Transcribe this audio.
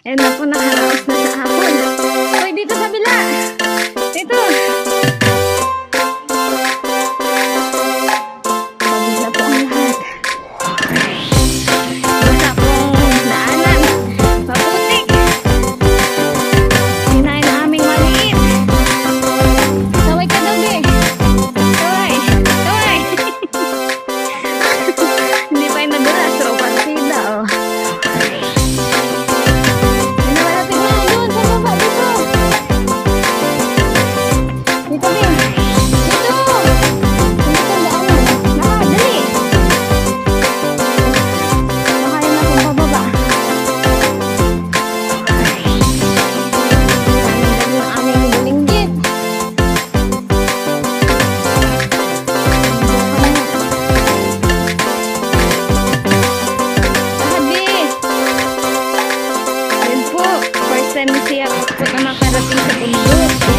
Ayan na po, nakaraos na sa hapon. Hoy, dito sa bila. Dito. Pagod na po ang lahat. Basta pong daanan. Maputik. Hinahin na aming maliit. Saway ka daw, be. Saway. Saway. Hindi pa yung nadulas. Pero partida, oh. First time siya po na makarating sa bundok.